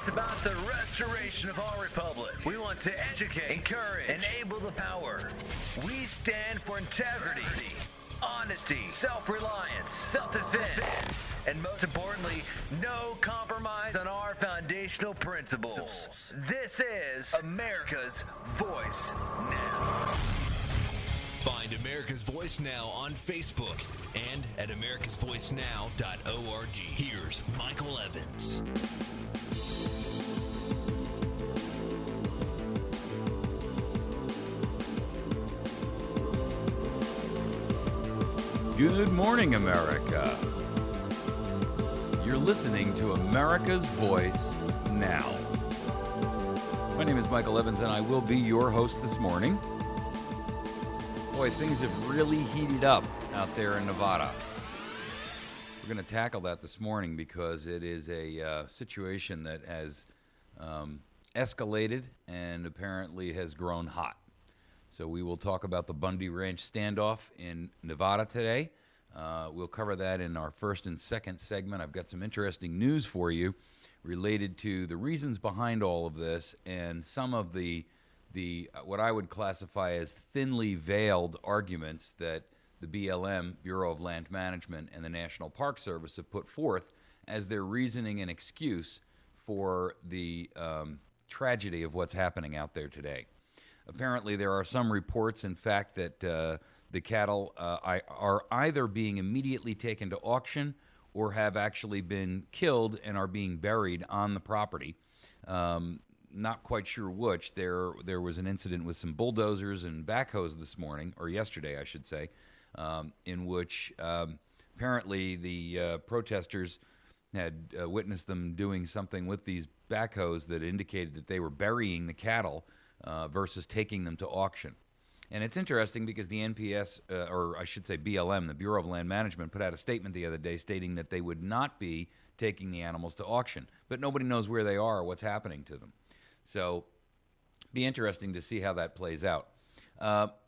It's about the restoration of our republic. We want to educate, encourage, enable the power. We stand for integrity, honesty, self-reliance, self-defense, and most importantly, no compromise on our foundational principles. This is America's Voice Now. Find America's Voice Now on Facebook and at americasvoicenow.org. Here's Michael Evans. Good morning, America. You're listening to America's Voice Now. My name is Michael Evans, and I will be your host this morning. Boy, things have really heated up out there in Nevada. We're going to tackle that this morning because it is a situation that has escalated and apparently has grown hot. So we will talk about the Bundy Ranch standoff in Nevada today. We'll cover that in our first and second segment. I've got some interesting news for you related to the reasons behind all of this and some of the what I would classify as thinly veiled arguments that the BLM, Bureau of Land Management, and the National Park Service have put forth as their reasoning and excuse for the tragedy of what's happening out there today. Apparently, there are some reports, in fact, that the cattle are either being immediately taken to auction or have actually been killed and are being buried on the property. Not quite sure which. There was an incident with some bulldozers and backhoes this morning, or yesterday, I should say, in which apparently the protesters had witnessed them doing something with these backhoes that indicated that they were burying the cattle versus taking them to auction. And it's interesting because the NPS, or I should say BLM, the Bureau of Land Management, put out a statement the other day stating that they would not be taking the animals to auction, but nobody knows where they are or what's happening to them. So be interesting to see how that plays out.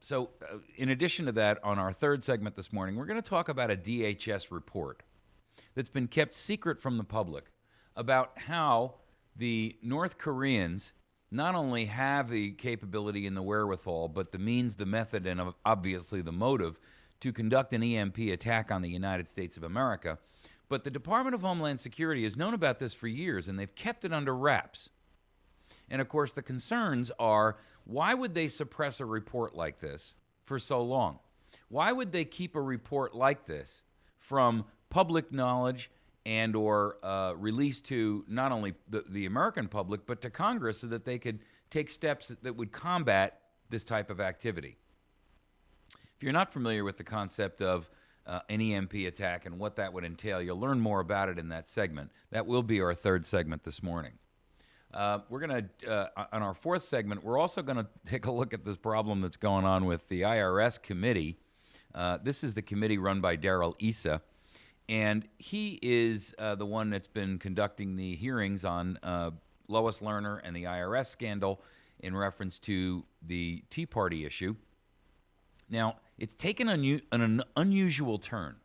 So in addition to that, on our third segment this morning, we're going to talk about a DHS report that's been kept secret from the public about how the North Koreans not only have the capability and the wherewithal, but the means, the method, and obviously the motive to conduct an EMP attack on the United States of America. But the Department of Homeland Security has known about this for years, and they've kept it under wraps. And of course, the concerns are, why would they suppress a report like this for so long? Why would they keep a report like this from public knowledge and or release to not only the American public, but to Congress so that they could take steps that would combat this type of activity? If you're not familiar with the concept of an EMP attack and what that would entail, you'll learn more about it in that segment. That will be our third segment this morning. We're going to, on our fourth segment, we're also going to take a look at this problem that's going on with the IRS committee. This is the committee run by Darrell Issa, and he is the one that's been conducting the hearings on Lois Lerner and the IRS scandal in reference to the Tea Party issue. Now, it's taken an unusual turn.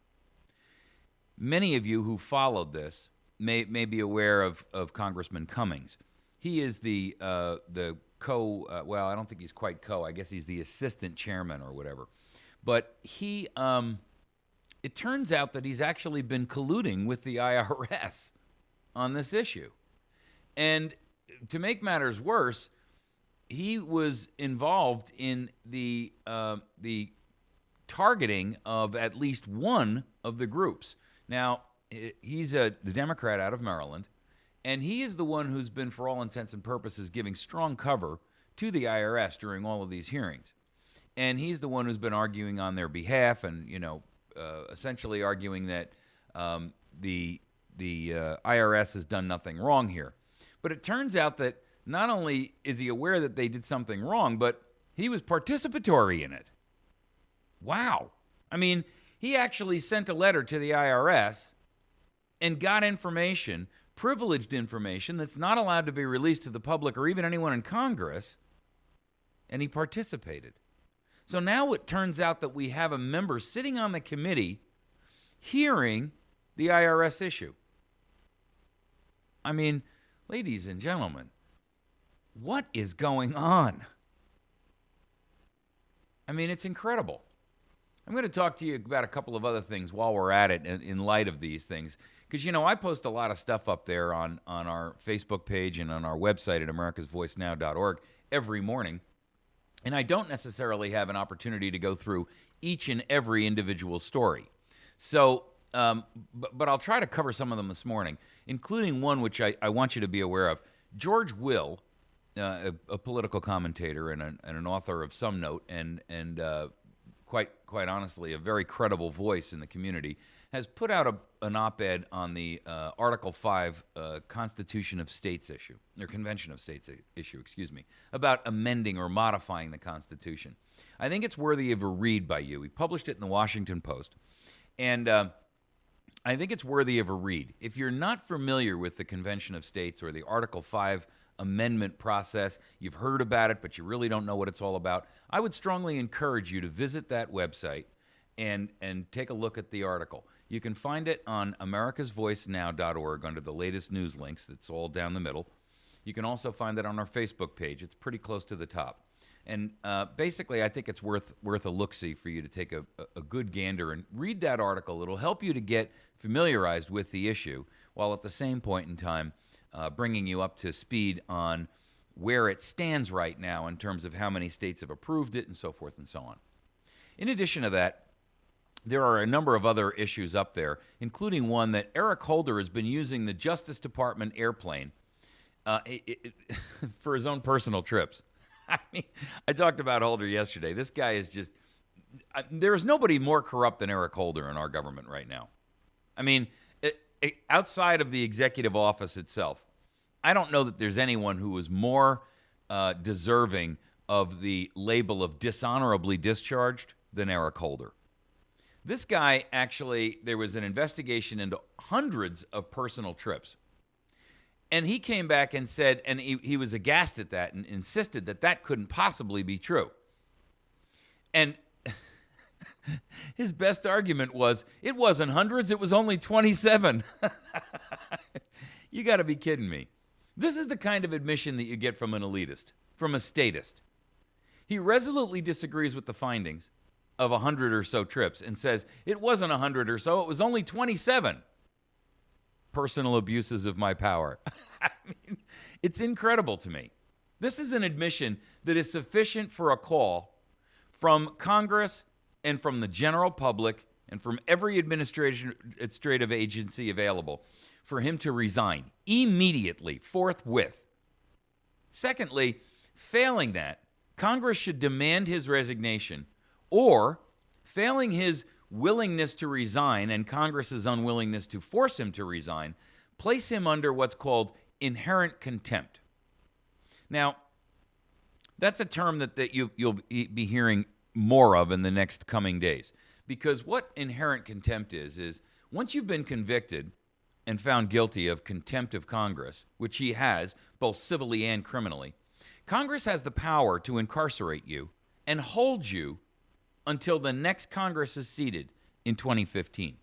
Many of you who followed this may be aware of Congressman Cummings. He is the well, I don't think he's quite I guess he's the assistant chairman or whatever. But he, it turns out that he's actually been colluding with the IRS on this issue. And to make matters worse, he was involved in the targeting of at least one of the groups. Now, he's the Democrat out of Maryland, and he is the one who's been, for all intents and purposes, giving strong cover to the IRS during all of these hearings. And he's the one who's been arguing on their behalf and, essentially arguing that the IRS has done nothing wrong here. But it turns out that not only is he aware that they did something wrong, but he was participatory in it. Wow. I mean, he actually sent a letter to the IRS and got information, privileged information, that's not allowed to be released to the public or even anyone in Congress, and he participated. So now it turns out that we have a member sitting on the committee hearing the IRS issue. I mean, Ladies and gentlemen, what is going on? I mean, it's incredible. I'm going to talk to you about a couple of other things while we're at it in light of these things. Because, I post a lot of stuff up there on our Facebook page and on our website at americasvoicenow.org every morning. And I don't necessarily have an opportunity to go through each and every individual story. So, but I'll try to cover some of them this morning, including one which I want you to be aware of. George Will, a political commentator and an author of some note, and quite honestly, a very credible voice in the community, has put out an op-ed on the Article 5 Constitution of States issue, or Convention of States issue, about amending or modifying the Constitution. I think it's worthy of a read by you. He published it in the Washington Post, and I think it's worthy of a read. If you're not familiar with the Convention of States or the Article 5 amendment process, you've heard about it, but you really don't know what it's all about, I would strongly encourage you to visit that website and take a look at the article. You can find it on americasvoicenow.org under the latest news links. That's all down the middle. You can also find it on our Facebook page. It's pretty close to the top. And basically, I think it's worth a look-see for you to take a good gander and read that article. It'll help you to get familiarized with the issue, while at the same point in time bringing you up to speed on where it stands right now in terms of how many states have approved it and so forth and so on. In addition to that, there are a number of other issues up there, including one that Eric Holder has been using the Justice Department airplane for his own personal trips. I mean, I talked about Holder yesterday. This guy is just, there is nobody more corrupt than Eric Holder in our government right now. I mean, outside of the executive office itself, I don't know that there's anyone who is more deserving of the label of dishonorably discharged than Eric Holder. This guy, actually, there was an investigation into hundreds of personal trips. And he came back and said, and he was aghast at that and insisted that that couldn't possibly be true. And his best argument was, it wasn't hundreds, it was only 27. You got to be kidding me. This is the kind of admission that you get from an elitist, from a statist. He resolutely disagrees with the findings of 100 or so trips and says, it wasn't 100 or so, it was only 27. Personal abuses of my power. I mean, it's incredible to me. This is an admission that is sufficient for a call from Congress and from the general public and from every administrative agency available for him to resign immediately, forthwith. Secondly, failing that, Congress should demand his resignation, or, failing his willingness to resign and Congress's unwillingness to force him to resign, place him under what's called inherent contempt. Now, that's a term that you'll be hearing more of in the next coming days. Because what inherent contempt is once you've been convicted and found guilty of contempt of Congress, which he has, both civilly and criminally, Congress has the power to incarcerate you and hold you until the next Congress is seated in 2015.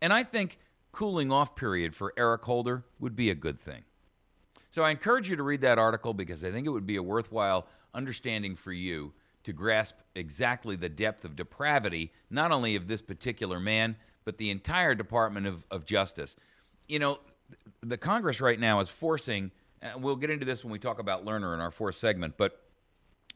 And I think cooling off period for Eric Holder would be a good thing. So I encourage you to read that article because I think it would be a worthwhile understanding for you to grasp exactly the depth of depravity, not only of this particular man, but the entire Department of Justice. You know, the Congress right now is forcing, we'll get into this when we talk about Lerner in our fourth segment, but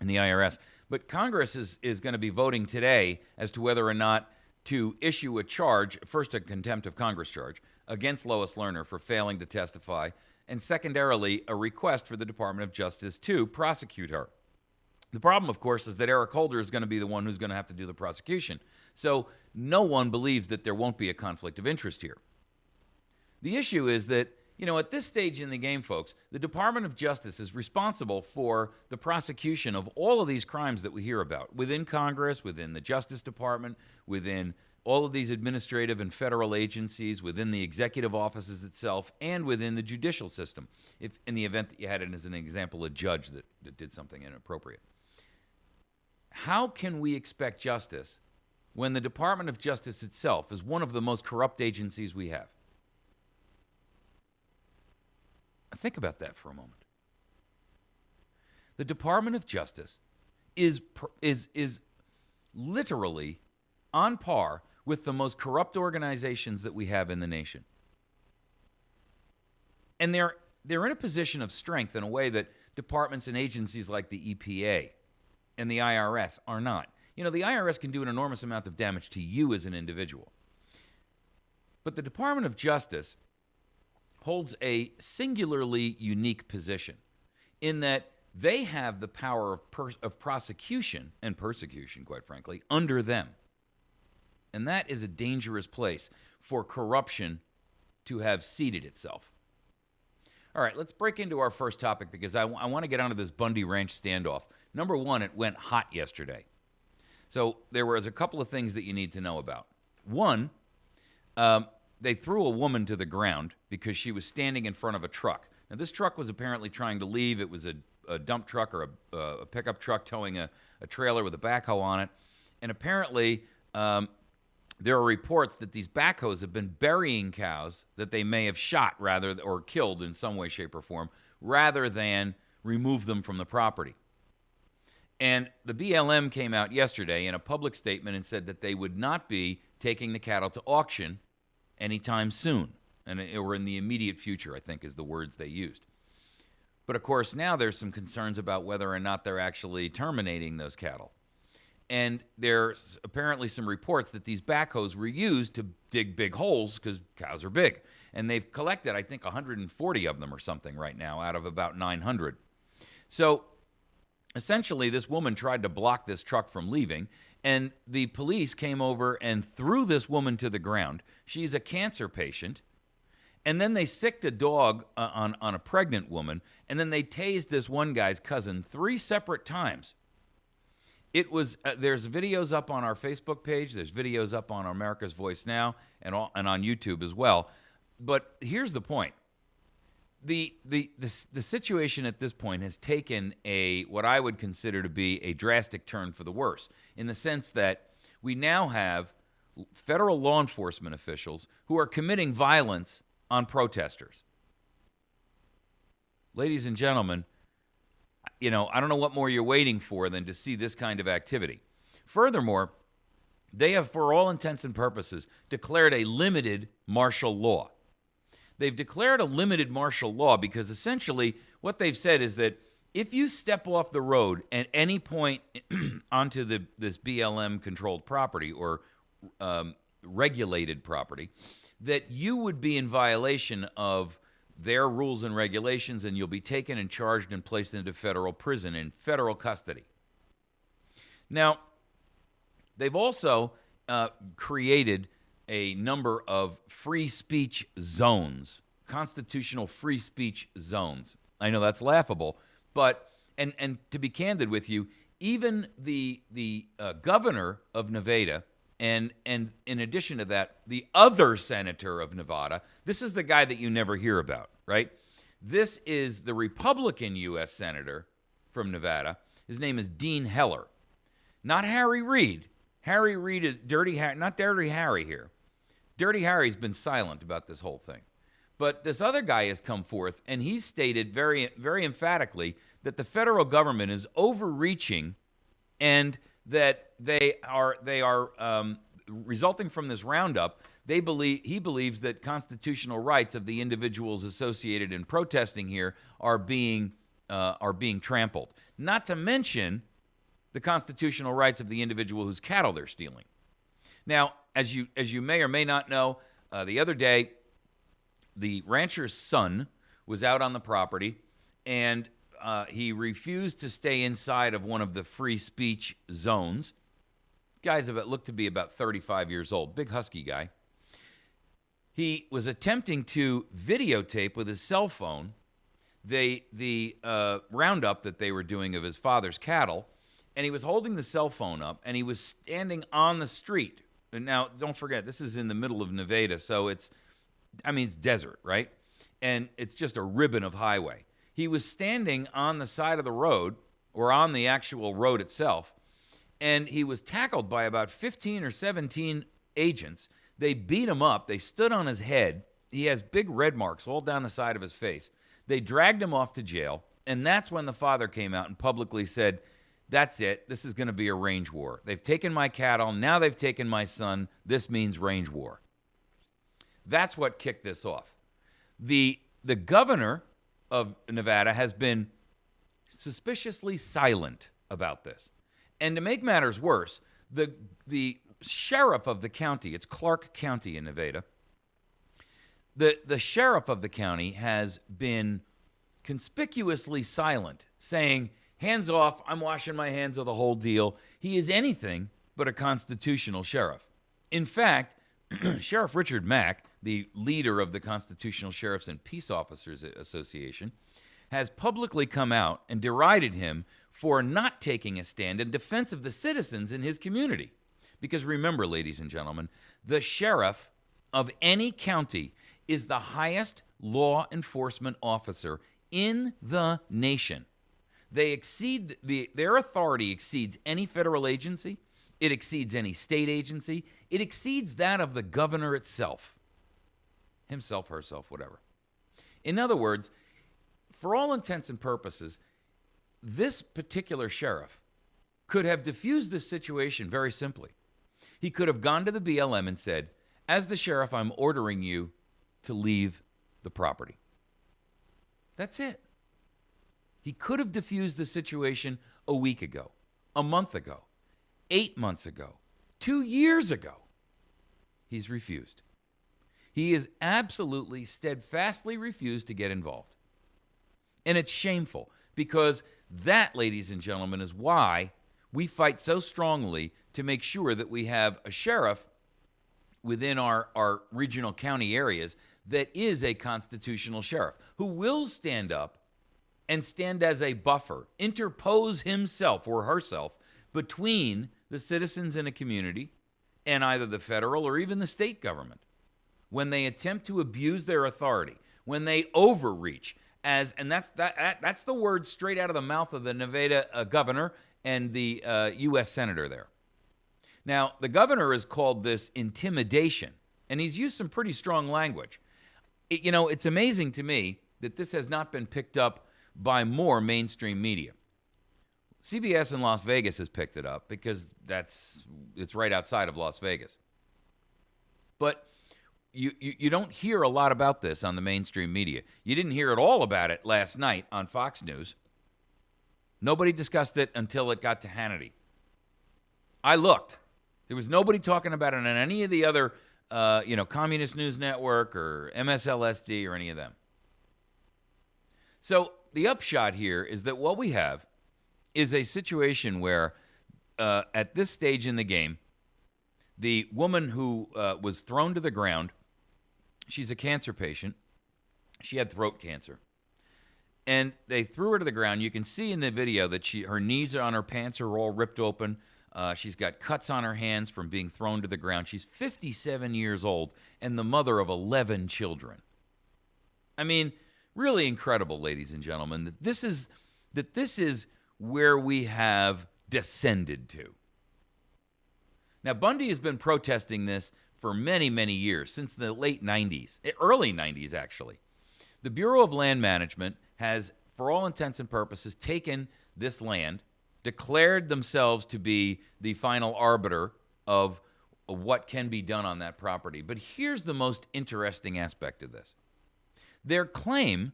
in the IRS, but Congress is going to be voting today as to whether or not to issue a charge, first a contempt of Congress charge, against Lois Lerner for failing to testify, and secondarily, a request for the Department of Justice to prosecute her. The problem, of course, is that Eric Holder is going to be the one who's going to have to do the prosecution. So no one believes that there won't be a conflict of interest here. The issue is that, you know, at this stage in the game, folks, the Department of Justice is responsible for the prosecution of all of these crimes that we hear about within Congress, within the Justice Department, within all of these administrative and federal agencies, within the executive offices itself, and within the judicial system, if in the event that you had it as an example, a judge that did something inappropriate. How can we expect justice when the Department of Justice itself is one of the most corrupt agencies we have? Think about that for a moment. The Department of Justice is literally on par with the most corrupt organizations that we have in the nation. And they're in a position of strength in a way that departments and agencies like the EPA and the IRS are not. You know, the IRS can do an enormous amount of damage to you as an individual. But the Department of Justice holds a singularly unique position in that they have the power of prosecution and persecution, quite frankly, under them. And that is a dangerous place for corruption to have seated itself. All right, let's break into our first topic because I want to get onto this Bundy Ranch standoff. Number one, it went hot yesterday. So there was a couple of things that you need to know about. One, they threw a woman to the ground because she was standing in front of a truck. Now, this truck was apparently trying to leave. It was a dump truck or a pickup truck towing a trailer with a backhoe on it. And apparently, there are reports that these backhoes have been burying cows that they may have shot or killed in some way, shape, or form, rather than remove them from the property. And the BLM came out yesterday in a public statement and said that they would not be taking the cattle to auction anytime soon, or in the immediate future, I think is the words they used. But of course, now there's some concerns about whether or not they're actually terminating those cattle. And there's apparently some reports that these backhoes were used to dig big holes because cows are big. And they've collected, I think, 140 of them or something right now out of about 900. So essentially, this woman tried to block this truck from leaving, and the police came over and threw this woman to the ground. She's a cancer patient. And then they sicked a dog on a pregnant woman, and then they tased this one guy's cousin 3 separate times. It was there's videos up on our Facebook page. There's videos up on America's Voice Now and on YouTube as well. But here's the point: the situation at this point has taken what I would consider to be a drastic turn for the worse, in the sense that we now have federal law enforcement officials who are committing violence on protesters. Ladies and gentlemen, I don't know what more you're waiting for than to see this kind of activity. Furthermore, they have, for all intents and purposes, declared a limited martial law. They've declared a limited martial law because essentially what they've said is that if you step off the road at any point onto this BLM-controlled property or regulated property, that you would be in violation of their rules and regulations, and you'll be taken and charged and placed into federal prison in federal custody. Now, they've also created a number of free speech zones, constitutional free speech zones. I know that's laughable, but and to be candid with you, even the governor of Nevada, and in addition to that, the other senator of Nevada, this is the guy that you never hear about, right? This is the Republican U.S. senator from Nevada. His name is Dean Heller. Not Harry Reid. Harry Reid is not Dirty Harry here. Dirty Harry's been silent about this whole thing. But this other guy has come forth, and he's stated very, very emphatically that the federal government is overreaching, and that they are resulting from this roundup. He believes that constitutional rights of the individuals associated in protesting here are being trampled. Not to mention the constitutional rights of the individual whose cattle they're stealing. Now, as you may or may not know, the other day, the rancher's son was out on the property, and he refused to stay inside of one of the free speech zones. Guy's looked to be about 35 years old, big husky guy. He was attempting to videotape with his cell phone the roundup that they were doing of his father's cattle, and he was holding the cell phone up, and he was standing on the street. And now, don't forget, this is in the middle of Nevada, so it's desert, right? And it's just a ribbon of highway. He was standing on the side of the road, or on the actual road itself, and he was tackled by about 15 or 17 agents. They beat him up. They stood on his head. He has big red marks all down the side of his face. They dragged him off to jail, and that's when the father came out and publicly said, that's it. This is going to be a range war. They've taken my cattle. Now they've taken my son. This means range war. That's what kicked this off. The governor of Nevada has been suspiciously silent about this. And to make matters worse, the sheriff of the county, it's Clark County in Nevada, the sheriff of the county has been conspicuously silent, saying, hands off, I'm washing my hands of the whole deal. He is anything but a constitutional sheriff. In fact, Sheriff Richard Mack, the leader of the Constitutional Sheriffs and Peace Officers Association, has publicly come out and derided him for not taking a stand in defense of the citizens in his community. Because remember, ladies and gentlemen, the sheriff of any county is the highest law enforcement officer in the nation. They exceed their authority exceeds any federal agency. It exceeds any state agency. It exceeds that of the governor itself. Himself, herself, whatever. In other words, for all intents and purposes, this particular sheriff could have diffused this situation very simply. He could have gone to the BLM and said, as the sheriff, I'm ordering you to leave the property. That's it. He could have diffused the situation a week ago, a month ago, 8 months ago, 2 years ago. He's refused. He has absolutely, steadfastly refused to get involved. And it's shameful because that, ladies and gentlemen, is why we fight so strongly to make sure that we have a sheriff within our regional county areas that is a constitutional sheriff who will stand up and stand as a buffer, interpose himself or herself between the citizens in a community and either the federal or even the state government when they attempt to abuse their authority, when they overreach, and that's the word straight out of the mouth of the Nevada governor and the U.S. senator there. Now, the governor has called this intimidation, and he's used some pretty strong language. It's amazing to me that this has not been picked up by more mainstream media. CBS in Las Vegas has picked it up because it's right outside of Las Vegas. But you don't hear a lot about this on the mainstream media. You didn't hear at all about it last night on Fox News. Nobody discussed it until it got to Hannity. I looked. There was nobody talking about it on any of the other, Communist News Network or MSLSD or any of them. So the upshot here is that what we have is a situation where at this stage in the game, the woman who was thrown to the ground, she's a cancer patient. She had throat cancer. And they threw her to the ground. You can see in the video that her knees on her pants are all ripped open. She's got cuts on her hands from being thrown to the ground. She's 57 years old and the mother of 11 children. I mean, really incredible, ladies and gentlemen, that this is where we have descended to. Now, Bundy has been protesting this for many, many years, since the late 90s, early 90s, actually. The Bureau of Land Management has, for all intents and purposes, taken this land, declared themselves to be the final arbiter of what can be done on that property. But here's the most interesting aspect of this. Their claim,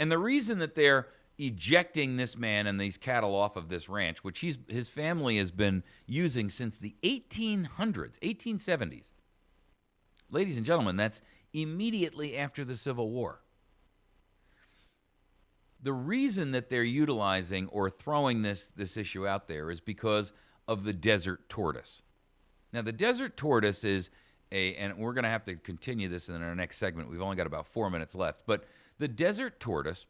and the reason that they're ejecting this man and these cattle off of this ranch, which his family has been using since the 1870s. Ladies and gentlemen, that's immediately after the Civil War. The reason that they're utilizing or throwing this issue out there is because of the desert tortoise. Now, the desert tortoise is and we're going to have to continue this in our next segment. We've only got about 4 minutes left. But the desert tortoise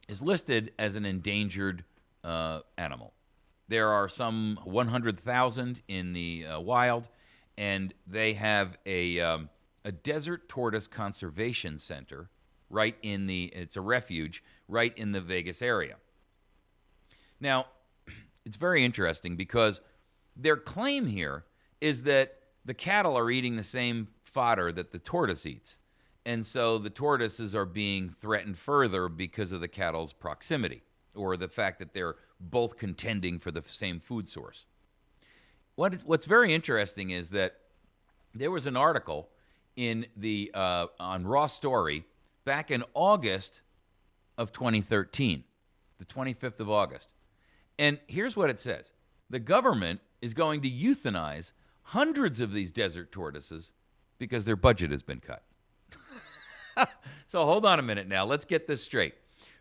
is listed as an endangered animal. There are some 100,000 in the wild, and they have a desert tortoise conservation center right in it's a refuge right in the Vegas area. Now, it's very interesting because their claim here is that the cattle are eating the same fodder that the tortoise eats. And so the tortoises are being threatened further because of the cattle's proximity, or the fact that they're both contending for the same food source. What's very interesting is that there was an article in the on Raw Story back in August of 2013, the 25th of August. And here's what it says. The government is going to euthanize hundreds of these desert tortoises because their budget has been cut. So hold on a minute now. Let's get this straight.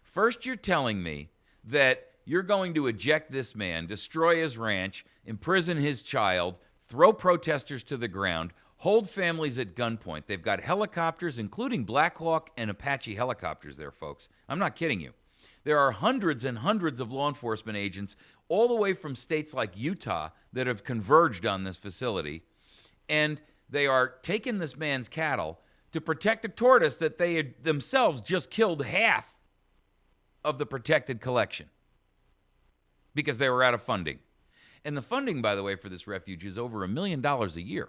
First, you're telling me that you're going to eject this man, destroy his ranch, imprison his child, throw protesters to the ground, hold families at gunpoint. They've got helicopters, including Black Hawk and Apache helicopters there, folks. I'm not kidding you. There are hundreds and hundreds of law enforcement agents all the way from states like Utah that have converged on this facility, and they are taking this man's cattle to protect a tortoise that they had themselves just killed half of the protected collection because they were out of funding. And the funding, by the way, for this refuge is over $1 million a year.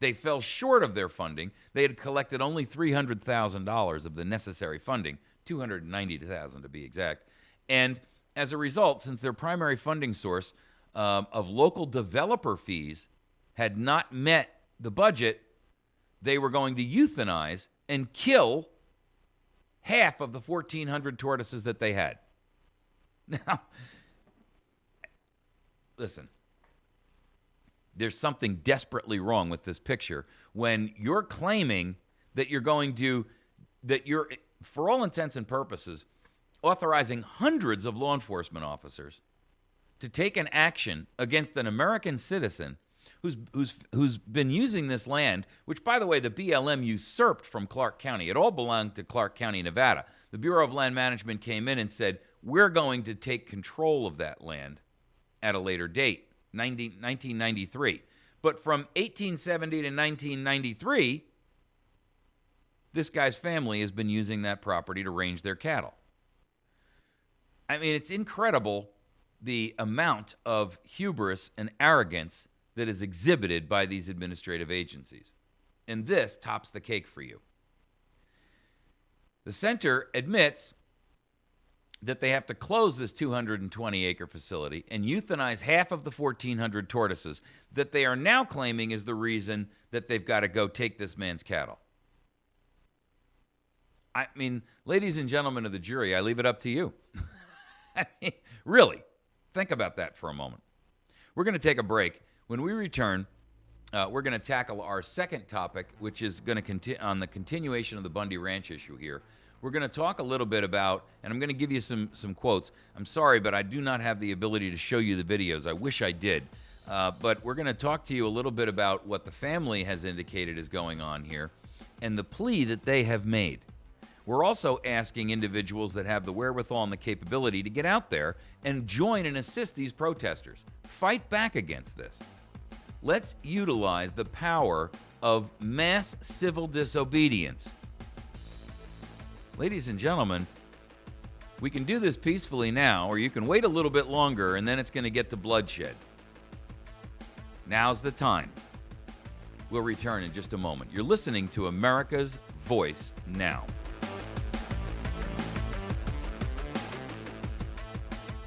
They fell short of their funding. They had collected only $300,000 of the necessary funding, $290,000 to be exact. And as a result, since their primary funding source of local developer fees had not met the budget, they were going to euthanize and kill half of the 1,400 tortoises that they had. Now, listen, there's something desperately wrong with this picture when you're claiming that you're going to, that you're, for all intents and purposes, authorizing hundreds of law enforcement officers to take an action against an American citizen who's been using this land, which, by the way, the BLM usurped from Clark County. It all belonged to Clark County, Nevada. The Bureau of Land Management came in and said, we're going to take control of that land at a later date, 1993. But from 1870 to 1993, this guy's family has been using that property to range their cattle. I mean, it's incredible the amount of hubris and arrogance that is exhibited by these administrative agencies. And this tops the cake for you. The center admits that they have to close this 220-acre facility and euthanize half of the 1,400 tortoises that they are now claiming is the reason that they've got to go take this man's cattle. I mean, ladies and gentlemen of the jury, I leave it up to you. I mean, really, think about that for a moment. We're going to take a break. When we return, we're going to tackle our second topic, which is going to continue on the continuation of the Bundy Ranch issue here. We're going to talk a little bit about, and I'm going to give you some quotes. I'm sorry, but I do not have the ability to show you the videos. I wish I did. But we're going to talk to you a little bit about what the family has indicated is going on here and the plea that they have made. We're also asking individuals that have the wherewithal and the capability to get out there and join and assist these protesters. Fight back against this. Let's utilize the power of mass civil disobedience. Ladies and gentlemen, we can do this peacefully now, or you can wait a little bit longer and then it's going to get to bloodshed. Now's the time. We'll return in just a moment. You're listening to America's Voice Now.